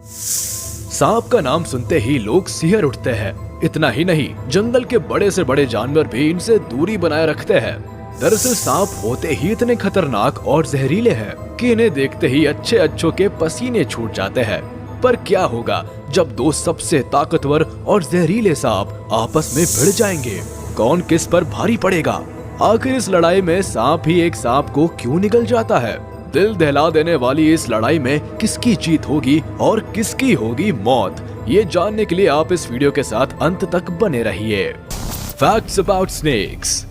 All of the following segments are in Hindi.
सांप का नाम सुनते ही लोग सिहर उठते हैं। इतना ही नहीं, जंगल के बड़े से बड़े जानवर भी इनसे दूरी बनाए रखते हैं। दरअसल सांप होते ही इतने खतरनाक और जहरीले हैं कि इन्हें देखते ही अच्छे अच्छों के पसीने छूट जाते हैं। पर क्या होगा जब दो सबसे ताकतवर और जहरीले सांप आपस में भिड़ जाएंगे? कौन किस पर भारी पड़ेगा? आखिर इस लड़ाई में सांप ही एक सांप को क्यों निगल जाता है? दिल दहला देने वाली इस लड़ाई में किसकी जीत होगी और किसकी होगी मौत? ये जानने के लिए आप इस वीडियो के साथ अंत तक बने रहिए। Facts about snakes.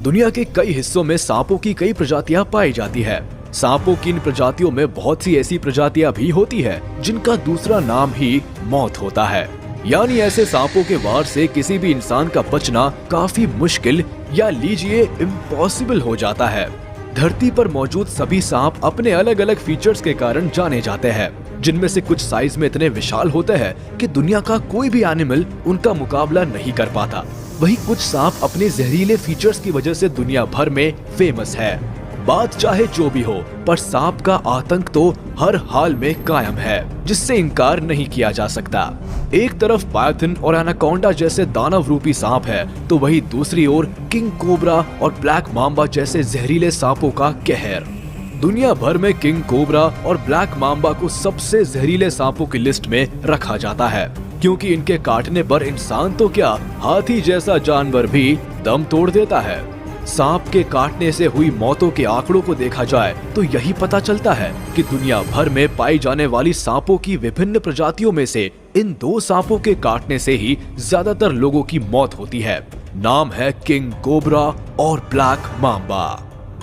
दुनिया के कई हिस्सों में सांपों की कई प्रजातियां पाई जाती है। सांपों की इन प्रजातियों में बहुत सी ऐसी प्रजातियां भी होती है जिनका दूसरा नाम ही मौत होता है। यानी ऐसे सांपों के वार से किसी भी इंसान का बचना काफी मुश्किल या लीजिए इम्पॉसिबल हो जाता है। धरती पर मौजूद सभी सांप अपने अलग अलग फीचर्स के कारण जाने जाते हैं, जिनमें से कुछ साइज में इतने विशाल होते हैं कि दुनिया का कोई भी एनिमल उनका मुकाबला नहीं कर पाता। वहीं कुछ सांप अपने जहरीले फीचर्स की वजह से दुनिया भर में फेमस है। बात चाहे जो भी हो, पर सांप का आतंक तो हर हाल में कायम है, जिससे इनकार नहीं किया जा सकता। एक तरफ पायथन और एनाकोंडा जैसे दानव रूपी सांप है, तो वहीं दूसरी ओर किंग कोबरा और ब्लैक मांबा जैसे जहरीले सांपों का कहर। दुनिया भर में किंग कोबरा और ब्लैक मांबा को सबसे जहरीले सांपों की लिस्ट में रखा जाता है, क्योंकि इनके काटने पर इंसान तो क्या, हाथी जैसा जानवर भी दम तोड़ देता है। सांप के काटने से हुई मौतों के आंकड़ों को देखा जाए तो यही पता चलता है कि दुनिया भर में पाई जाने वाली सांपों की विभिन्न प्रजातियों में से इन दो सांपों के काटने से ही ज्यादातर लोगों की मौत होती है। नाम है किंग कोबरा और ब्लैक मांबा।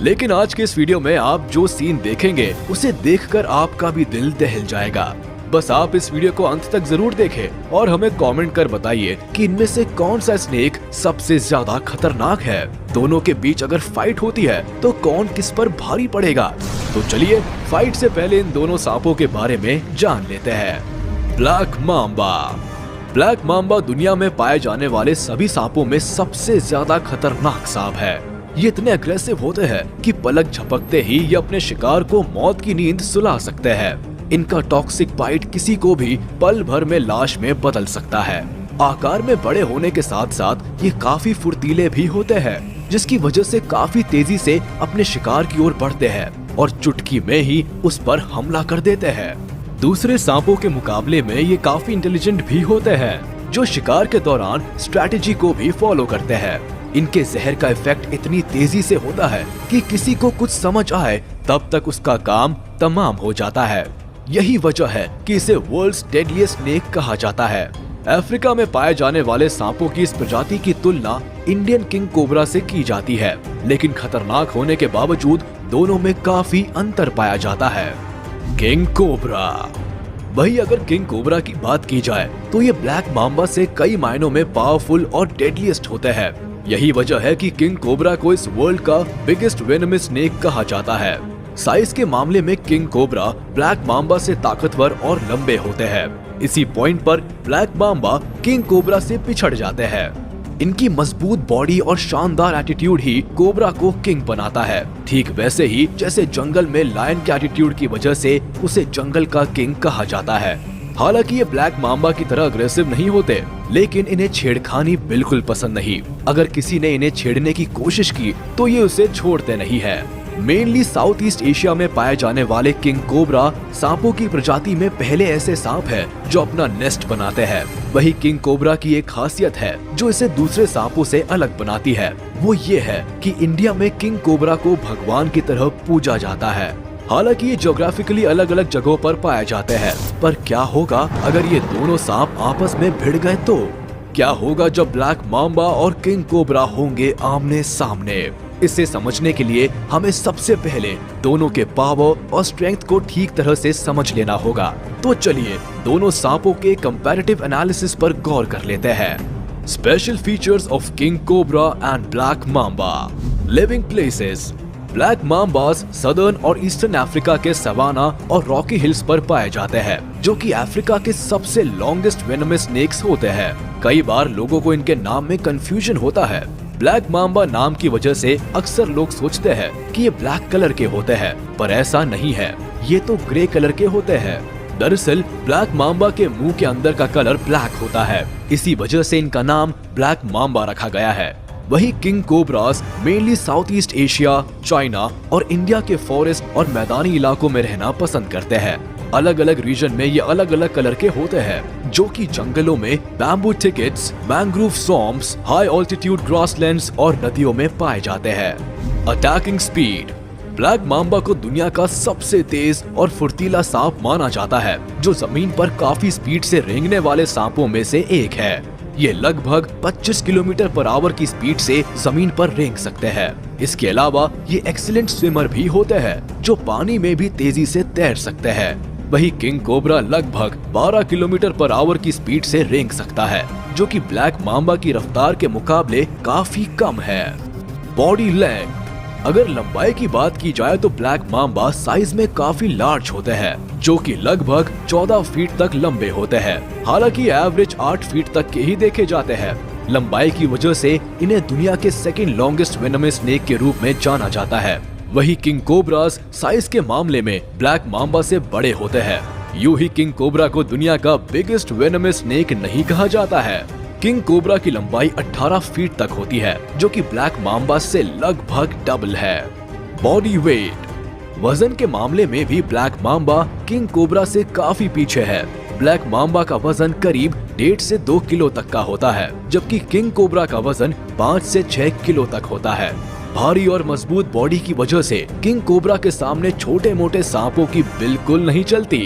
लेकिन आज के इस वीडियो में आप जो सीन देखेंगे उसे देखकर आपका भी दिल दहल जाएगा। बस आप इस वीडियो को अंत तक जरूर देखें और हमें कमेंट कर बताइए कि इनमें से कौन सा स्नेक सबसे ज्यादा खतरनाक है। दोनों के बीच अगर फाइट होती है तो कौन किस पर भारी पड़ेगा? तो चलिए फाइट से पहले इन दोनों सांपों के बारे में जान लेते हैं। Black Mamba. ब्लैक मांबा दुनिया में पाए जाने वाले सभी सांपों में सबसे ज्यादा खतरनाक सांप है। ये इतने अग्रेसिव होते हैं कि पलक झपकते ही ये अपने शिकार को मौत की नींद सुला सकते हैं। इनका टॉक्सिक बाइट किसी को भी पल भर में लाश में बदल सकता है। आकार में बड़े होने के साथ साथ ये काफी फुर्तीले भी होते हैं, जिसकी वजह से काफी तेजी से अपने शिकार की ओर बढ़ते हैं और चुटकी में ही उस पर हमला कर देते हैं। दूसरे सांपों के मुकाबले में ये काफी इंटेलिजेंट भी होते हैं, जो शिकार के दौरान स्ट्रैटेजी को भी फॉलो करते हैं। इनके जहर का इफेक्ट इतनी तेजी से होता है कि किसी को कुछ समझ आए तब तक उसका काम तमाम हो जाता है। यही वजह है कि इसे वर्ल्ड्स डेडलीस्ट स्नेक कहा जाता है। अफ्रीका में पाए जाने वाले सांपों की इस प्रजाति की तुलना इंडियन किंग कोबरा से की जाती है, लेकिन खतरनाक होने के बावजूद दोनों में काफी अंतर पाया जाता है। King cobra. वही अगर किंग कोबरा की बात की जाए तो ये ब्लैक मांबा से कई मायनों में पावरफुल और डेडलीस्ट होते हैं। यही वजह है कि किंग कोबरा को इस वर्ल्ड का बिगेस्ट वेनमस स्नेक कहा जाता है। साइज के मामले में किंग कोबरा ब्लैक मांबा से ताकतवर और लंबे होते हैं। इसी पॉइंट पर ब्लैक मांबा किंग कोबरा से पिछड़ जाते हैं। इनकी मजबूत बॉडी और शानदार एटीट्यूड ही कोबरा को किंग बनाता है, ठीक वैसे ही जैसे जंगल में लायन के एटीट्यूड की वजह से उसे जंगल का किंग कहा जाता है। हालांकि ये ब्लैक मांबा की तरह अग्रेसिव नहीं होते, लेकिन इन्हें छेड़खानी बिल्कुल पसंद नहीं। अगर किसी ने इन्हें छेड़ने की कोशिश की तो ये उसे छोड़ते नहीं है। मेनली साउथ ईस्ट एशिया में पाए जाने वाले किंग कोबरा सांपों की प्रजाति में पहले ऐसे सांप हैं जो अपना नेस्ट बनाते हैं। वही किंग कोबरा की एक खासियत है जो इसे दूसरे सांपों से अलग बनाती है, वो ये है कि इंडिया में किंग कोबरा को भगवान की तरह पूजा जाता है। हालांकि ये ज्योग्राफिकली अलग अलग जगहों पर पाए जाते हैं, पर क्या होगा अगर ये दोनों सांप आपस में भिड़ गए तो? क्या होगा जब ब्लैक मांबा और किंग कोबरा होंगे आमने सामने? इसे समझने के लिए हमें सबसे पहले दोनों के पावर और स्ट्रेंथ को ठीक तरह से समझ लेना होगा। तो चलिए दोनों सांपों के कंपैरेटिव एनालिसिस पर गौर कर लेते हैं। Special features of king cobra and black mamba. Living places. Black mambas southern और ईस्टर्न अफ्रीका के सवाना और रॉकी हिल्स पर पाए जाते हैं, जो कि अफ्रीका के सबसे लॉन्गेस्ट वेनमस स्नेक्स होते हैं। कई बार लोगों को इनके नाम में कंफ्यूजन होता है। ब्लैक मांबा नाम की वजह से अक्सर लोग सोचते हैं कि ये ब्लैक कलर के होते हैं, पर ऐसा नहीं है, ये तो ग्रे कलर के होते हैं। दरअसल ब्लैक मांबा के मुंह के अंदर का कलर ब्लैक होता है, इसी वजह से इनका नाम ब्लैक मांबा रखा गया है। वही king cobras mainly south east Asia, China और इंडिया के फॉरेस्ट और मैदानी इलाकों में रहना पसंद करते हैं। अलग अलग रीजन में ये अलग अलग कलर के होते हैं, जो कि जंगलों में bamboo thickets, mangrove swamps, high altitude grasslands और नदियों में पाए जाते हैं। Attacking speed. ब्लैक मांबा को दुनिया का सबसे तेज और फुर्तीला सांप माना जाता है, जो जमीन पर काफी स्पीड से रेंगने वाले सांपों में से एक है। ये लगभग 25 किलोमीटर पर आवर की स्पीड से जमीन पर रेंग सकते हैं। इसके अलावा ये एक्सीलेंट स्विमर भी होते हैं, जो पानी में भी तेजी से तैर सकते हैं। वही किंग कोबरा लगभग 12 किलोमीटर पर आवर की स्पीड से रेंग सकता है, जो कि ब्लैक मांबा की रफ्तार के मुकाबले काफी कम है। Body length. अगर लंबाई की बात की जाए तो ब्लैक मांबा साइज में काफी लार्ज होते हैं, जो कि लगभग 14 फीट तक लंबे होते हैं। हालांकि एवरेज 8 फीट तक के ही देखे जाते हैं। लंबाई की वजह से इन्हें दुनिया के सेकंड लॉन्गेस्ट वेनमस स्नेक के रूप में जाना जाता है। वही किंग कोबरास साइज के मामले में ब्लैक मांबा से बड़े होते हैं। यूं ही किंग कोबरा को दुनिया का बिगेस्ट वेनमस स्नेक नहीं कहा जाता है। किंग कोबरा की लंबाई 18 फीट तक होती है, जो कि ब्लैक मांबा से लगभग डबल है। Body weight. वजन के मामले में भी ब्लैक मांबा किंग कोबरा से काफी पीछे है। ब्लैक मांबा का वजन करीब 1.5 से 2 किलो तक का होता है, जबकि किंग कोबरा का वजन 5 से 6 किलो तक होता है। भारी और मजबूत बॉडी की वजह से किंग कोबरा के सामने छोटे मोटे सांपों की बिल्कुल नहीं चलती।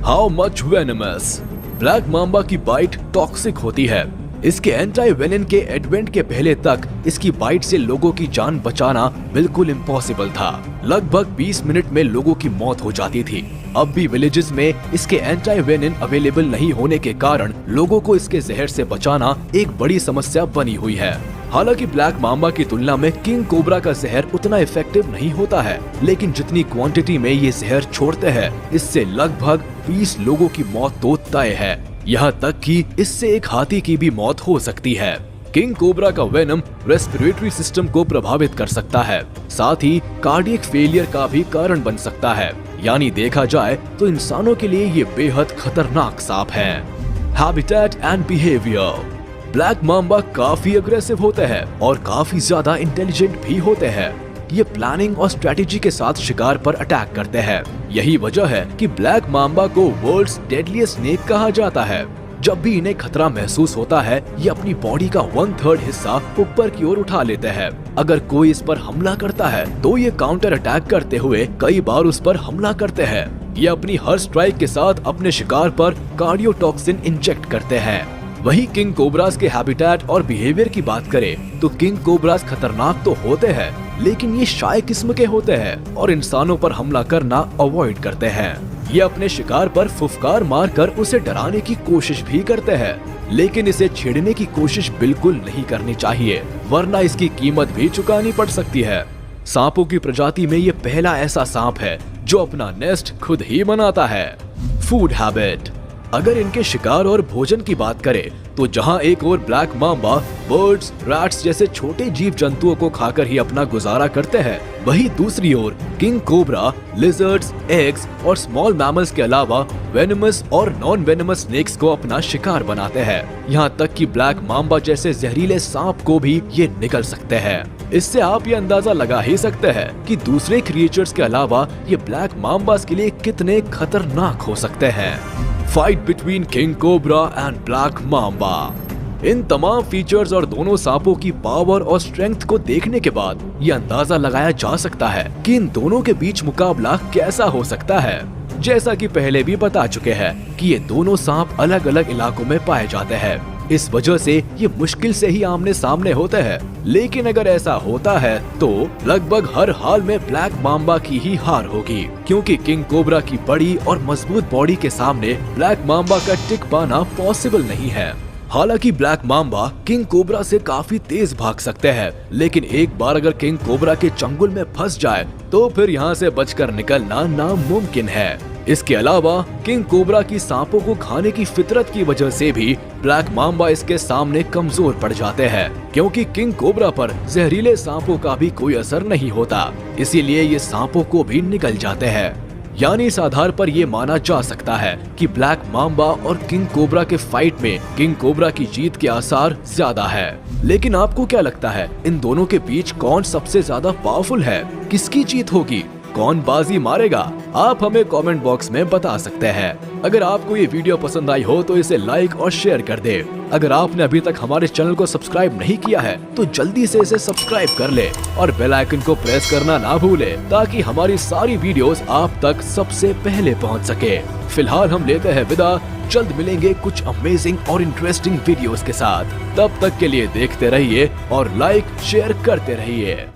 How much venomous. Black Mamba की बाइट टॉक्सिक होती है। इसके एंटी वेनन के एडवेंट के पहले तक इसकी बाइट से लोगों की जान बचाना बिल्कुल इम्पॉसिबल था। लगभग 20 मिनट में लोगों की मौत हो जाती थी। अब भी विलेजेस में इसके एंटी वेनन अवेलेबल नहीं होने के कारण लोगों को इसके जहर से बचाना एक बड़ी समस्या बनी हुई है। हालांकि ब्लैक मांबा की तुलना में किंग कोबरा का जहर उतना इफेक्टिव नहीं होता है, लेकिन जितनी क्वांटिटी में ये जहर छोड़ते हैं, इससे लगभग 20 लोगों की मौत तो तय है। यहाँ तक कि इससे एक हाथी की भी मौत हो सकती है। किंग कोबरा का वेनम रेस्पिरेटरी सिस्टम को प्रभावित कर सकता है, साथ ही कार्डियक फेलियर का भी कारण बन सकता है। यानी देखा जाए तो इंसानों के लिए ये बेहद खतरनाक सांप है। Habitat and behaviour. Black Mamba काफी अग्रेसिव होते हैं और काफी ज्यादा इंटेलिजेंट भी होते हैं। ये प्लानिंग और स्ट्रेटेजी के साथ शिकार पर अटैक करते हैं। यही वजह है कि ब्लैक मांबा को वर्ल्ड्स डेडलीस्ट स्नेक कहा जाता है। जब भी इन्हें खतरा महसूस होता है, ये अपनी बॉडी का 1/3 हिस्सा ऊपर की ओर उठा लेते हैं। अगर कोई इस पर हमला करता है तो ये काउंटर अटैक करते हुए कई बार उस पर हमला करते हैं। ये अपनी हर स्ट्राइक के साथ अपने शिकार पर कार्डियोटॉक्सिन इंजेक्ट करते हैं। वही किंग कोबरास के हैबिटेट और बिहेवियर की बात करें तो किंग कोबरास खतरनाक तो होते हैं, लेकिन ये शाय किस्म के होते हैं और इंसानों पर हमला करना अवॉइड करते हैं। ये अपने शिकार पर फुफकार मारकर उसे डराने की कोशिश भी करते हैं, लेकिन इसे छेड़ने की कोशिश बिल्कुल नहीं करनी चाहिए, वरना इसकी कीमत भी चुकानी पड़ सकती है। सांपों की प्रजाति में ये पहला ऐसा सांप है जो अपना नेस्ट खुद ही बनाता है। Food habit. अगर इनके शिकार और भोजन की बात करें तो जहां एक ओर ब्लैक मांबा बर्ड्स, रैट्स जैसे छोटे जीव जंतुओं को खाकर ही अपना गुजारा करते हैं, वहीं दूसरी ओर किंग कोबरा लिजर्ड्स, एग्स और स्मॉल मैमल्स के अलावा वेनमस और नॉन वेनमस स्नेक्स को अपना शिकार बनाते हैं। यहां तक कि ब्लैक मांबा जैसे जहरीले सांप को भी ये निगल सकते हैं। इससे आप ये अंदाजा लगा ही सकते हैं कि दूसरे क्रिएचर्स के अलावा ये ब्लैक मांबास के लिए कितने खतरनाक हो सकते हैं। Fight between king cobra and black mamba. इन तमाम फीचर्स और दोनों सांपों की पावर और स्ट्रेंथ को देखने के बाद ये अंदाजा लगाया जा सकता है कि इन दोनों के बीच मुकाबला कैसा हो सकता है। जैसा कि पहले भी बता चुके हैं कि ये दोनों सांप अलग अलग इलाकों में पाए जाते हैं, इस वजह से ये मुश्किल से ही आमने सामने होते हैं। लेकिन अगर ऐसा होता है तो लगभग हर हाल में ब्लैक मांबा की ही हार होगी, क्योंकि किंग कोबरा की बड़ी और मजबूत बॉडी के सामने ब्लैक मांबा का टिक पाना पॉसिबल नहीं है। हालांकि ब्लैक मांबा किंग कोबरा से काफी तेज भाग सकते हैं, लेकिन एक बार अगर किंग कोबरा के चंगुल में फंस जाए तो फिर यहाँ से बचकर निकलना नामुमकिन है। इसके अलावा किंग कोबरा की सांपों को खाने की फितरत की वजह से भी ब्लैक मांबा इसके सामने कमजोर पड़ जाते हैं, क्योंकि किंग कोबरा पर जहरीले सांपों का भी कोई असर नहीं होता, इसीलिए ये सांपों को भी निगल जाते हैं। यानी इस आधार पर ये माना जा सकता है कि ब्लैक माम्बा और किंग कोबरा के फाइट में किंग कोबरा की जीत के आसार ज्यादा है। लेकिन आपको क्या लगता है, इन दोनों के बीच कौन सबसे ज्यादा पावरफुल है? किसकी जीत होगी? कौन बाजी मारेगा? आप हमें कमेंट बॉक्स में बता सकते हैं। अगर आपको ये वीडियो पसंद आई हो तो इसे लाइक और शेयर कर दे। अगर आपने अभी तक हमारे चैनल को सब्सक्राइब नहीं किया है तो जल्दी से इसे सब्सक्राइब कर ले और बेल आइकन को प्रेस करना ना भूले, ताकि हमारी सारी वीडियोस आप तक सबसे पहले पहुंच सके। फिलहाल हम लेते हैं विदा, जल्द मिलेंगे कुछ अमेजिंग और इंटरेस्टिंग वीडियोस के साथ। तब तक के लिए देखते रहिए और लाइक शेयर करते रहिए।